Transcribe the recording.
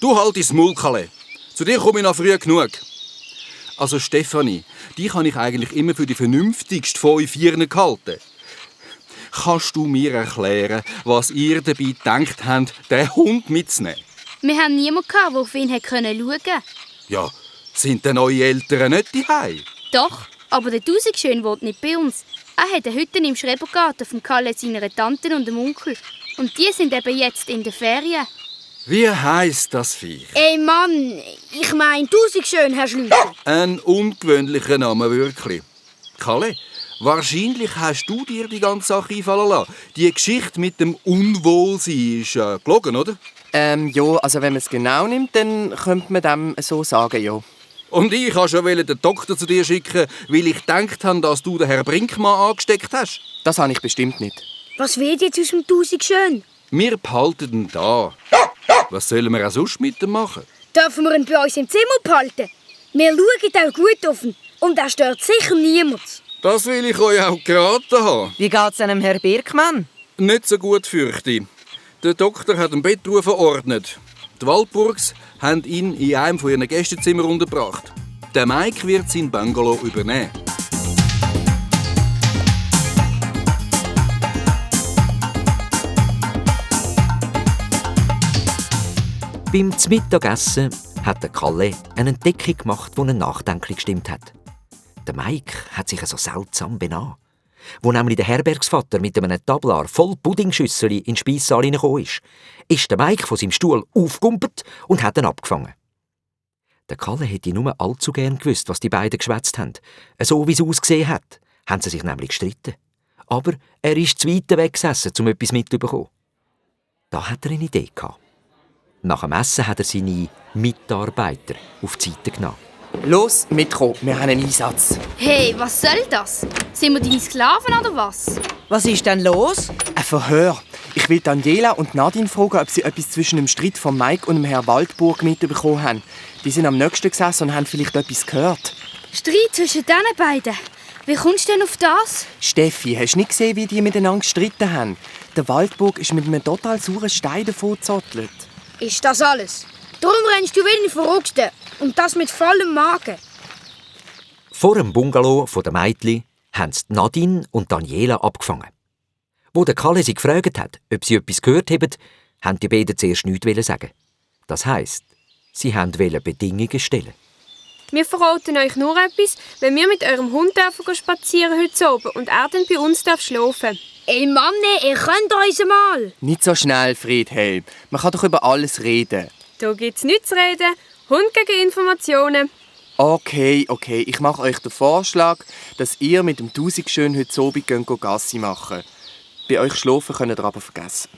Du halt dein Maul, Kalle. Zu dir komme ich noch früh genug. Also Stefanie, dich habe ich eigentlich immer für die vernünftigste von euch Vieren gehalten. Kannst du mir erklären, was ihr dabei gedacht habt, den Hund mitzunehmen? Wir hatten niemanden, der auf ihn schauen konnte. Ja, sind denn eure Eltern nicht daheim? Doch, aber der Tausendschön wohnt nicht bei uns. Er hat eine Hütte im Schrebergarten von Kalle, seiner Tante und dem Onkel. Und die sind eben jetzt in der Ferien. Wie heisst das Viech? Ey Mann, ich meine Tausendschön, Herr Schlüter. Ein ungewöhnlicher Name, wirklich. Kalle, wahrscheinlich hast du dir die ganze Sache einfallen lassen. Die Geschichte mit dem Unwohlsein ist gelogen, oder? Ja, also wenn man es genau nimmt, dann könnte man dem so sagen, ja. Und ich wollte schon den Doktor zu dir schicken, weil ich gedacht habe, dass du den Herrn Brinkmann angesteckt hast. Das habe ich bestimmt nicht. Was wird jetzt aus dem Tausendschön? Wir behalten ihn da. Was sollen wir auch sonst mit ihm machen? Dürfen wir ihn bei uns im Zimmer behalten? Wir schauen auch gut auf ihn. Und er stört sicher niemand. Das will ich euch auch geraten haben. Wie geht's einem Herr Birkmann? Nicht so gut, fürchte ich. Der Doktor hat einen Bettruhe verordnet. Die Waldburgs haben ihn in einem von ihren Gästezimmer untergebracht. Der Mike wird sein Bungalow übernehmen. Beim Mittagessen hat der Kalle eine Entdeckung gemacht, die ihn nachdenklich gestimmt hat. Der Mike hat sich so seltsam benommen. Wo nämlich der Herbergsvater mit einem Tablar voll Puddingschüssel in den Speissaal hineingekommen ist der Mike von seinem Stuhl aufgegumpelt und hat ihn abgefangen. Der Kalle hätte nur allzu gern gewusst, was die beiden geschwätzt haben. So wie es ausgesehen hat, haben sie sich nämlich gestritten. Aber er ist zu weit weg gesessen, um etwas mitzubekommen. Da hat er eine Idee gehabt. Nach dem Essen hat er seine Mitarbeiter auf die Seite genommen. Los, mitkommen, wir haben einen Einsatz. Hey, was soll das? Sind wir deine Sklaven oder was? Was ist denn los? Ein Verhör. Ich will Daniela und Nadine fragen, ob sie etwas zwischen dem Streit von Mike und dem Herrn Waldburg mitbekommen haben. Die sind am nächsten gesessen und haben vielleicht etwas gehört. Streit zwischen diesen beiden? Wie kommst du denn auf das? Steffi, hast du nicht gesehen, wie die miteinander gestritten haben? Der Waldburg ist mit einem total sauren Stein davongezottelt. Ist das alles? Darum rennst du wie ein Verrückter. Und das mit vollem Magen. Vor dem Bungalow der Mädchen haben sie Nadine und Daniela abgefangen. Wo der Kalle sie gefragt hat, ob sie etwas gehört haben, haben die beiden zuerst nichts sagen. Das heisst, sie wollten Bedingungen stellen. Wir verraten euch nur etwas, wenn wir mit eurem Hund spazieren heute Abend und er dann bei uns schlafen. Ey Mann, ihr könnt uns mal. Nicht so schnell, Friedhelm. Man kann doch über alles reden. Da gibt's nichts zu reden. Hund gegen Informationen. Okay. Ich mache euch den Vorschlag, dass ihr mit dem Tausendschön heute Abend Gassi machen. Bei euch schlafen könnt ihr aber vergessen.